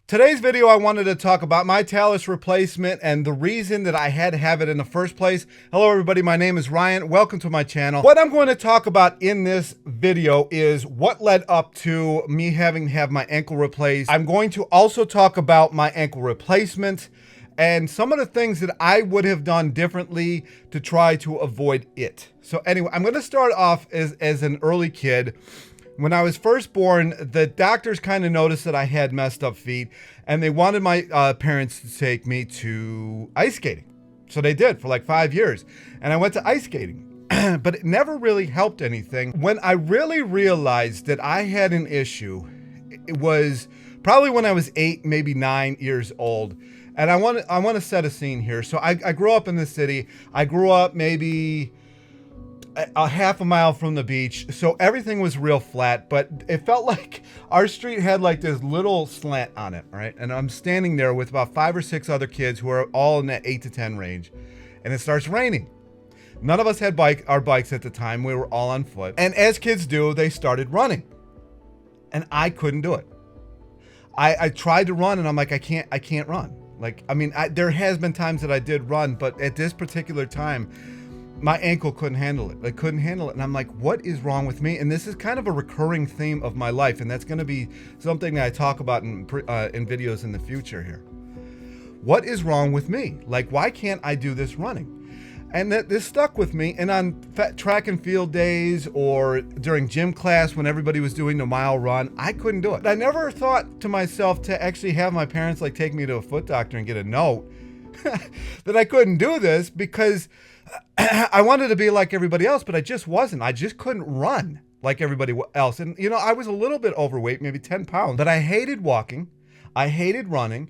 Today's video, I wanted to talk about my TALUS replacement and the reason that I had to have it in the first place. Hello everybody, my name is Ryan. Welcome to my channel. What I'm going to talk about in this video is what led up to me having to have my ankle replaced. I'm going to also talk about my ankle replacement and some of the things that I would have done differently to try to avoid it. So anyway, I'm going to start off as an early kid. When I was first born, the doctors kind of noticed that I had messed up feet, and they wanted my parents to take me to ice skating. So they did for like 5 years, and I went to ice skating, but it never really helped anything. When I really realized that I had an issue, it was probably when I was 8, maybe 9 years old. And I want to set a scene here. So I grew up in the city. I grew up maybe a half a mile from the beach, so everything was real flat, but it felt like our street had like this little slant on it, right? And I'm standing there with about 5 or 6 other kids who are all in that 8 to 10 range, and it starts raining. None of us had our bikes at the time. We were all on foot, and as kids do, they started running, and I couldn't do it. I tried to run, and I'm like, I can't run. Like, I mean, there has been times that I did run, but at this particular time, my ankle couldn't handle it. I couldn't handle it. And I'm like, what is wrong with me? And this is kind of a recurring theme of my life. And that's going to be something that I talk about in videos in the future here. What is wrong with me? Like, why can't I do this running? And this stuck with me. And on track and field days or during gym class when everybody was doing the mile run, I couldn't do it. I never thought to myself to actually have my parents like take me to a foot doctor and get a note that I couldn't do this because I wanted to be like everybody else, but I just wasn't. I just couldn't run like everybody else. And, you know, I was a little bit overweight, maybe 10 pounds, but I hated walking. I hated running.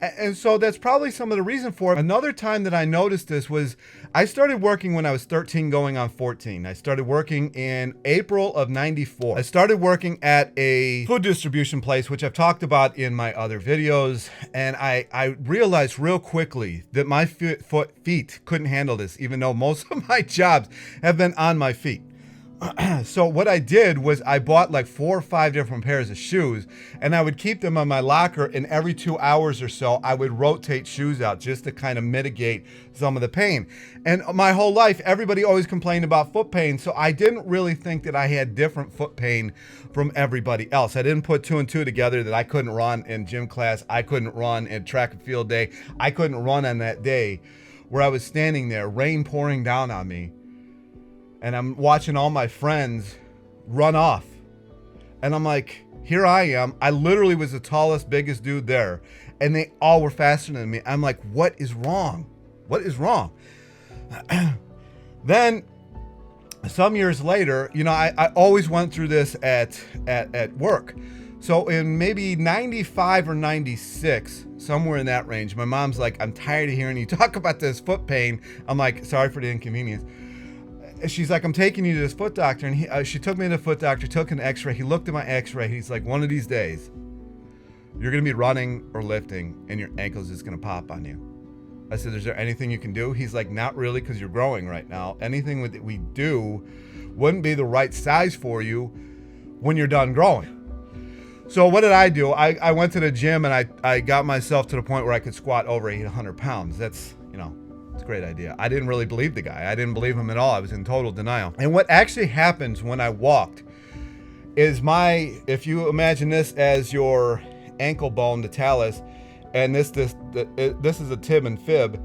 And so that's probably some of the reason for it. Another time that I noticed this was I started working when I was 13 going on 14. I started working in April of 94. I started working at a food distribution place, which I've talked about in my other videos. And I realized real quickly that my feet couldn't handle this, even though most of my jobs have been on my feet. So what I did was I bought like 4 or 5 different pairs of shoes, and I would keep them in my locker, and every 2 hours or so I would rotate shoes out just to kind of mitigate some of the pain. And my whole life everybody always complained about foot pain, so I didn't really think that I had different foot pain from everybody else. I didn't put 2 and 2 together that I couldn't run in gym class, I couldn't run in track and field day, I couldn't run on that day where I was standing there, rain pouring down on me. And I'm watching all my friends run off. And I'm like, here I am. I literally was the tallest, biggest dude there. And they all were faster than me. I'm like, what is wrong? What is wrong? Then some years later, you know, I always went through this at work. So in maybe 95 or 96, somewhere in that range, my mom's like, I'm tired of hearing you talk about this foot pain. I'm like, sorry for the inconvenience. She's like, I'm taking you to this foot doctor. And she took me to the foot doctor, took an x-ray. He looked at my x-ray. He's like, one of these days, you're going to be running or lifting and your ankle's just going to pop on you. I said, is there anything you can do? He's like, not really, because you're growing right now. Anything that we do wouldn't be the right size for you when you're done growing. So what did I do? I went to the gym and I got myself to the point where I could squat over 800 pounds. That's, you know, it's a great idea. I didn't really believe the guy. I didn't believe him at all. I was in total denial. And what actually happens when I walked is if you imagine this as your ankle bone, the talus, and this is a tib and fib,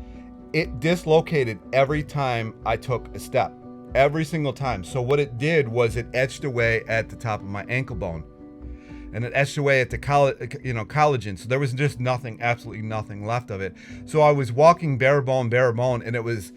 it dislocated every time I took a step, every single time. So what it did was it etched away at the top of my ankle bone. And it etched away at the collagen. So there was just nothing, absolutely nothing left of it. So I was walking bare bone, and it was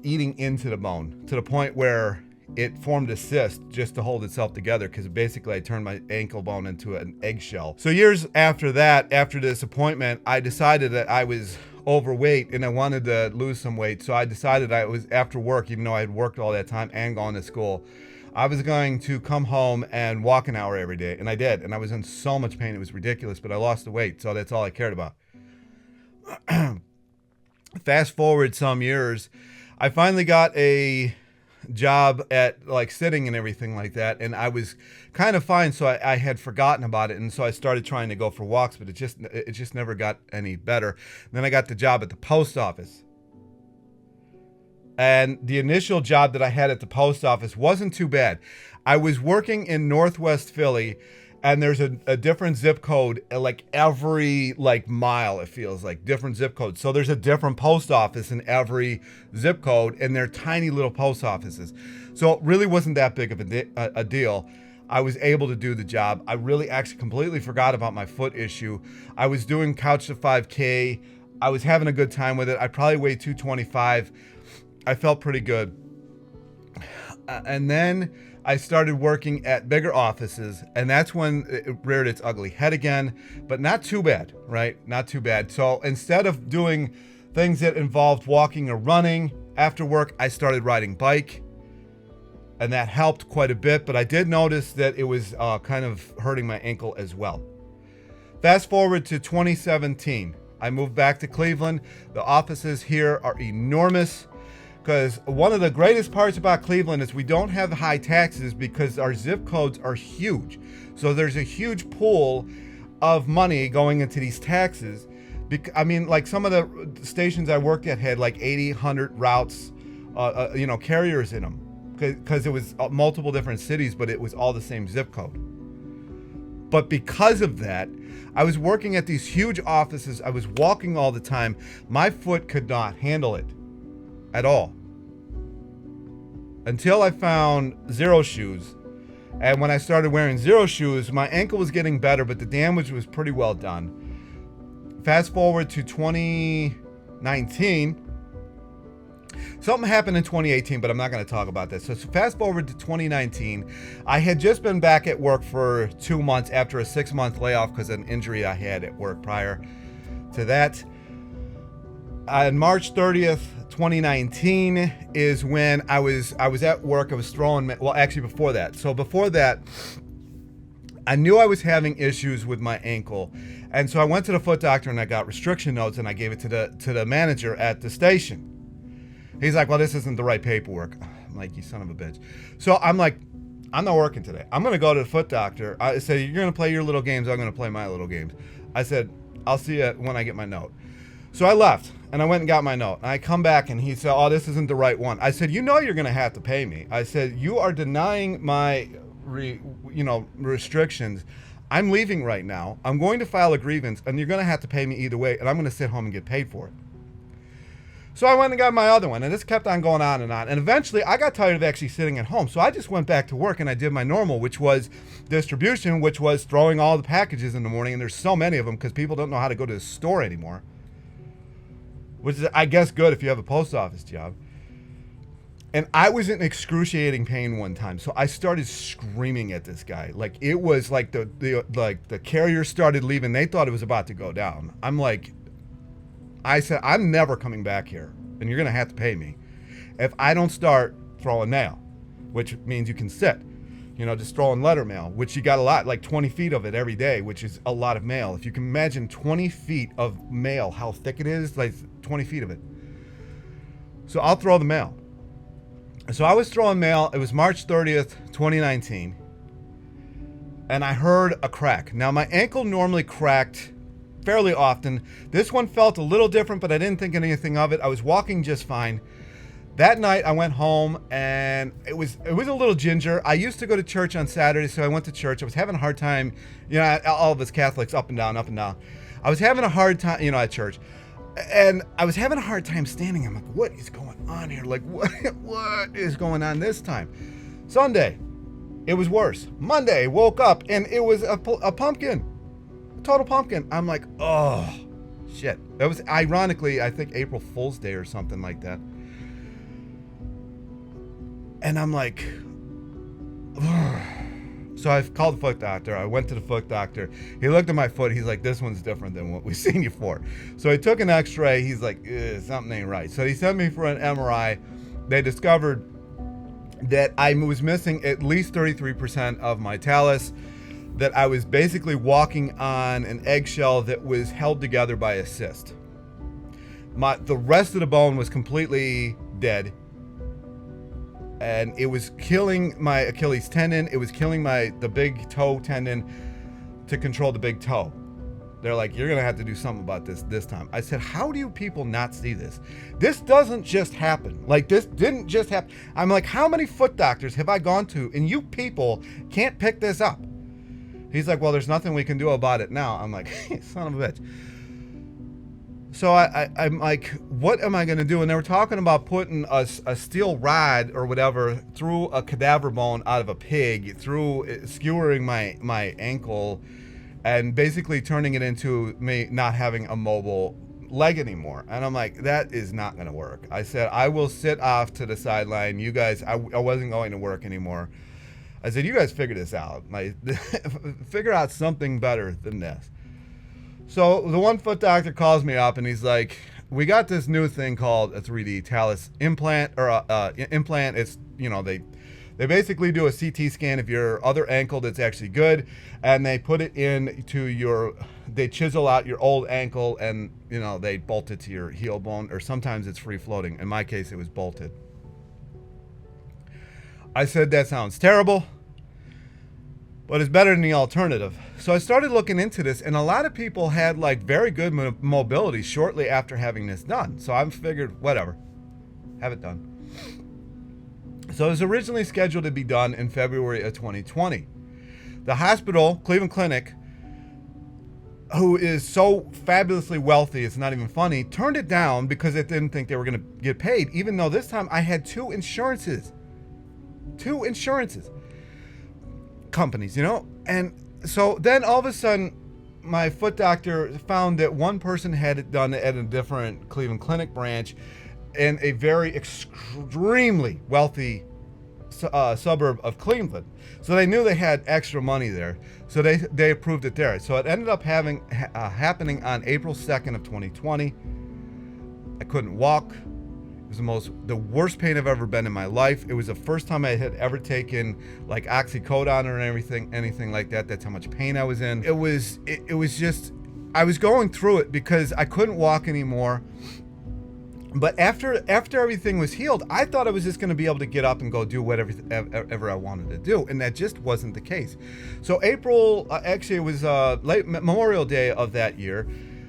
eating into the bone to the point where it formed a cyst just to hold itself together, because basically I turned my ankle bone into an eggshell. So years after that, after this appointment, I decided that I was overweight and I wanted to lose some weight. So I decided I was after work, even though I had worked all that time and gone to school, I was going to come home and walk an hour every day. And I did. And I was in so much pain. It was ridiculous, but I lost the weight. So that's all I cared about. Fast forward some years, I finally got a job at like sitting and everything like that, and I was kind of fine, so I had forgotten about it, and so I started trying to go for walks, but it just never got any better. Then I got the job at the post office. And the initial job that I had at the post office wasn't too bad. I was working in Northwest Philly, and there's a different zip code like every like mile, it feels like, different zip codes. So there's a different post office in every zip code, and they're tiny little post offices. So it really wasn't that big of a deal. I was able to do the job. I really actually completely forgot about my foot issue. I was doing Couch to 5K. I was having a good time with it. I probably weighed 225. I felt pretty good. And then I started working at bigger offices, and that's when it reared its ugly head again, but not too bad, right? Not too bad. So instead of doing things that involved walking or running after work, I started riding bike, and that helped quite a bit, but I did notice that it was kind of hurting my ankle as well. Fast forward to 2017. I moved back to Cleveland. The offices here are enormous. Because one of the greatest parts about Cleveland is we don't have high taxes because our zip codes are huge. So there's a huge pool of money going into these taxes. I mean, like some of the stations I worked at had like 80, 100 routes, carriers in them. Because it was multiple different cities, but it was all the same zip code. But because of that, I was working at these huge offices. I was walking all the time. My foot could not handle it at all, until I found Zero Shoes. And when I started wearing Zero Shoes, my ankle was getting better, but the damage was pretty well done. Fast forward to 2019. Something happened in 2018, but I'm not going to talk about that. So fast forward to 2019. I had just been back at work for 2 months after a 6-month layoff because of an injury I had at work prior to that. On March 30th, 2019 is when I was at work. I was throwing, well, actually before that. So before that, I knew I was having issues with my ankle. And so I went to the foot doctor and I got restriction notes and I gave it to the manager at the station. He's like, well, this isn't the right paperwork. I'm like, you son of a bitch. So I'm like, I'm not working today. I'm going to go to the foot doctor. I said, you're going to play your little games. I'm going to play my little games. I said, I'll see you when I get my note. So I left and I went and got my note. And I come back and he said, oh, this isn't the right one. I said, you know you're going to have to pay me. I said, you are denying my restrictions. I'm leaving right now. I'm going to file a grievance and you're going to have to pay me either way. And I'm going to sit home and get paid for it. So I went and got my other one, and this kept on going on. And eventually I got tired of actually sitting at home. So I just went back to work and I did my normal, which was distribution, which was throwing all the packages in the morning. And there's so many of them because people don't know how to go to the store anymore, which is, I guess, good if you have a post office job. And I was in excruciating pain one time. So I started screaming at this guy. Like it was like the carrier started leaving. They thought it was about to go down. I said, I'm never coming back here, and you're going to have to pay me if I don't start throwing mail, which means you can sit, just throwing letter mail, which you got a lot, like 20 feet of it every day, which is a lot of mail. If you can imagine 20 feet of mail, how thick it is, like 20 feet of it. So I'll throw the mail. So I was throwing mail. It was March 30th, 2019, and I heard a crack. Now, my ankle normally cracked fairly often. This one felt a little different, but I didn't think anything of it. I was walking just fine. That night I went home and it was a little ginger. I used to go to church on Saturday, so I went to church. I was having a hard time, all of us Catholics, up and down, up and down. I was having a hard time, at church. And I was having a hard time standing. I'm like, what is going on here? Like, what is going on this time? Sunday, it was worse. Monday, woke up and it was a pumpkin. Total pumpkin. I'm like, oh shit. That was ironically, I think April Fool's Day or something like that. And I'm like, ugh. So I called the foot doctor. I went to the foot doctor. He looked at my foot. He's like, this one's different than what we've seen you for. So he took an x-ray. He's like, something ain't right. So he sent me for an MRI. They discovered that I was missing at least 33% of my talus, that I was basically walking on an eggshell that was held together by a cyst. The rest of the bone was completely dead. and it was killing my Achilles tendon. It was killing the big toe tendon to control the big toe. They're like, you're gonna have to do something about this time. I said, how do you people not see this? This doesn't just happen. Like, this didn't just happen. I'm like, how many foot doctors have I gone to, and you people can't pick this up? He's like, well, there's nothing we can do about it now. I'm like, son of a bitch. So I'm like, what am I gonna do? And they were talking about putting a steel rod or whatever through a cadaver bone out of a pig, through skewering my ankle, and basically turning it into me not having a mobile leg anymore. And I'm like, that is not gonna work. I said, I will sit off to the sideline. You guys, I wasn't going to work anymore. I said, you guys figure this out. Like, figure out something better than this. So the one foot doctor calls me up and he's like, we got this new thing called a 3D TALUS implant, or implant. It's, you know, they basically do a CT scan of your other ankle that's actually good, and they put it into they chisel out your old ankle, and, you know, they bolt it to your heel bone, or sometimes it's free floating. In my case, it was bolted. I said, that sounds terrible, but it's better than the alternative. So I started looking into this, and a lot of people had like very good mobility shortly after having this done. So I figured, whatever, have it done. So it was originally scheduled to be done in February of 2020. The hospital, Cleveland Clinic, who is so fabulously wealthy, it's not even funny, turned it down because it didn't think they were going to get paid, even though this time I had two insurance companies, you know? And so then all of a sudden, my foot doctor found that one person had it done at a different Cleveland Clinic branch in a very extremely wealthy suburb of Cleveland. So they knew they had extra money there. So they approved it there. So it ended up happening on April 2nd of 2020. I couldn't walk. It was the worst pain I've ever been in my life. It was the first time I had ever taken like oxycodone or anything like that. That's how much pain I was in. It was just, I was going through it because I couldn't walk anymore. But after everything was healed, I thought I was just going to be able to get up and go do whatever I wanted to do, and that just wasn't the case. So April, actually it was late Memorial Day of that year,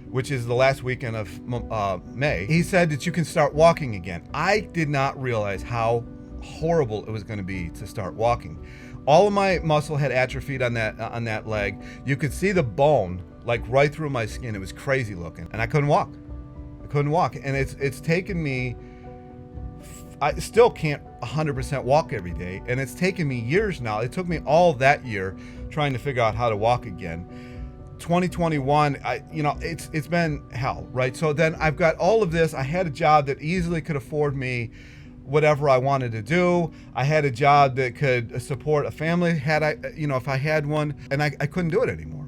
which is the last weekend of May, he said that you can start walking again. I did not realize how horrible it was going to be to start walking. All of my muscle had atrophied on that leg. You could see the bone like right through my skin. It was crazy looking, and I couldn't walk. And it's taken me, I still can't 100% walk every day, and it's taken me years now. It took me all that year trying to figure out how to walk again. 2021, it's been hell, right? So then I've got all of this. I had a job that easily could afford me whatever I wanted to do. I had a job that could support a family if I had one, and I couldn't do it anymore.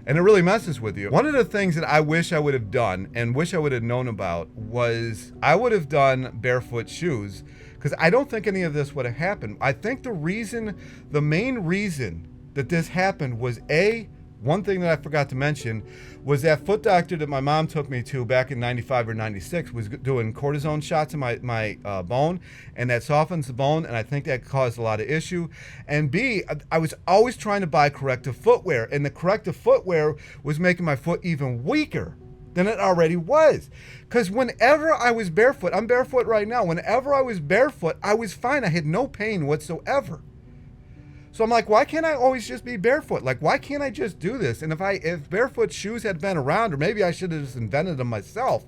And it really messes with you. One of the things that I wish I would have done and wish I would have known about was I would have done barefoot shoes, because I don't think any of this would have happened. I think the main reason that this happened was one thing that I forgot to mention was that foot doctor that my mom took me to back in 95 or 96 was doing cortisone shots in my bone, and that softens the bone, and I think that caused a lot of issue. And B, I was always trying to buy corrective footwear, and the corrective footwear was making my foot even weaker than it already was. Because whenever I was barefoot, I'm barefoot right now, whenever I was barefoot, I was fine. I had no pain whatsoever. So I'm like, why can't I always just be barefoot? Like, why can't I just do this? And if barefoot shoes had been around, or maybe I should have just invented them myself,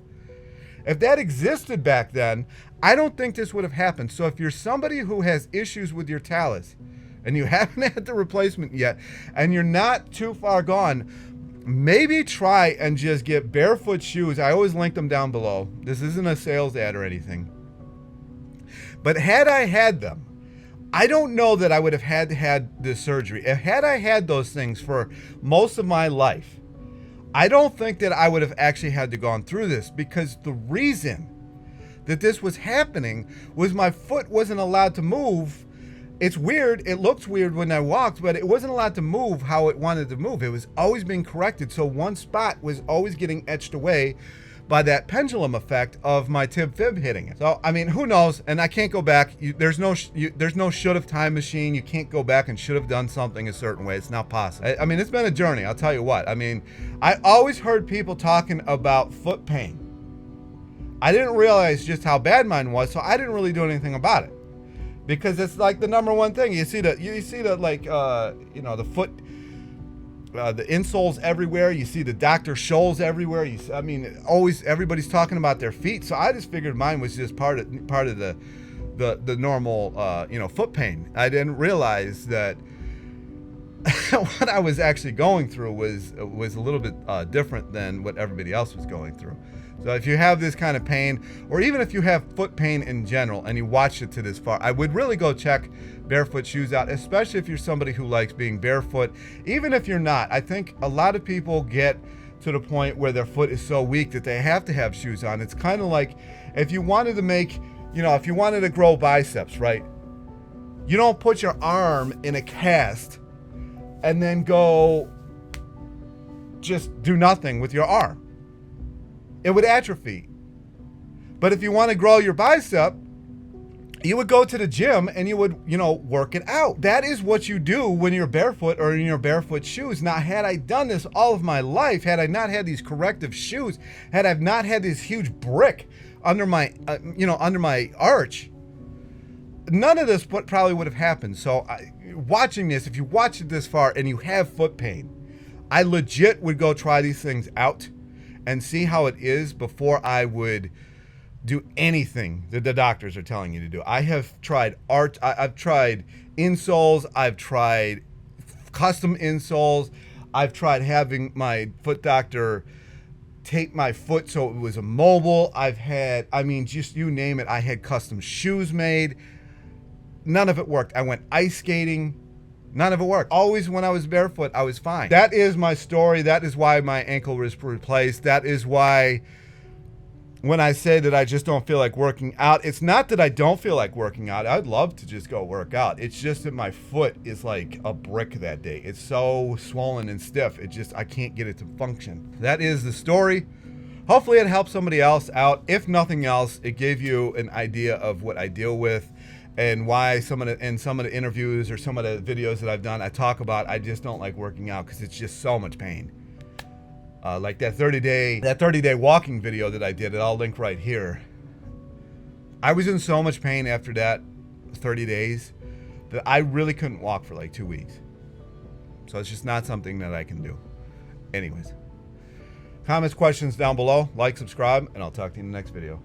if that existed back then, I don't think this would have happened. So if you're somebody who has issues with your talus and you haven't had the replacement yet, and you're not too far gone, maybe try and just get barefoot shoes. I always link them down below. This isn't a sales ad or anything. But had I had them, I don't know that I would have had this surgery. Had I had those things for most of my life, I don't think that I would have actually had to gone through this, because the reason that this was happening was my foot wasn't allowed to move. It's weird. It looks weird when I walked, but it wasn't allowed to move how it wanted to move. It was always being corrected. So one spot was always getting etched away by that pendulum effect of my tib fib hitting it. So, I mean, who knows? And I can't go back. There's no should have time machine. You can't go back and should have done something a certain way. It's not possible. I mean, it's been a journey. I'll tell you what. I mean, I always heard people talking about foot pain. I didn't realize just how bad mine was, so I didn't really do anything about it, because it's like the number one thing. You see the like you know, the foot, the insoles everywhere. You see the Dr. Scholl's everywhere. I mean, always everybody's talking about their feet. So I just figured mine was just part of the normal you know, foot pain. I didn't realize that what I was actually going through was a little bit different than what everybody else was going through. So if you have this kind of pain, or even if you have foot pain in general and you watched it to this far, I would really go check barefoot shoes out, especially if you're somebody who likes being barefoot. Even if you're not, I think a lot of people get to the point where their foot is so weak that they have to have shoes on. It's kind of like if you wanted to make, you know, if you wanted to grow biceps, right? You don't put your arm in a cast and then go just do nothing with your arm. It would atrophy. But if you want to grow your bicep, you would go to the gym and you would, you know, work it out. That is what you do when you're barefoot or in your barefoot shoes. Now, had I done this all of my life, had I not had these corrective shoes, had I not had this huge brick under my, you know, under my arch, none of this probably would have happened. So watching this, if you watch it this far and you have foot pain, I legit would go try these things out and see how it is before I would do anything that the doctors are telling you to do. I have tried I've tried insoles, I've tried custom insoles, I've tried having my foot doctor tape my foot so it was immobile. I've had, I mean, just you name it. I had custom shoes made. None of it worked. I went ice skating. None of it worked. Always when I was barefoot, I was fine. That is my story. That is why my ankle was replaced. That is why when I say that I just don't feel like working out, it's not that I don't feel like working out. I'd love to just go work out. It's just that my foot is like a brick that day. It's so swollen and stiff. I can't get it to function. That is the story. Hopefully it helped somebody else out. If nothing else, it gave you an idea of what I deal with and why some of the interviews or some of the videos that I've done, I talk about I just don't like working out because it's just so much pain. Like that 30-day walking video that I did, I'll link right here. I was in so much pain after that 30 days that I really couldn't walk for like 2 weeks. So it's just not something that I can do. Anyways, comments, questions down below, like, subscribe, and I'll talk to you in the next video.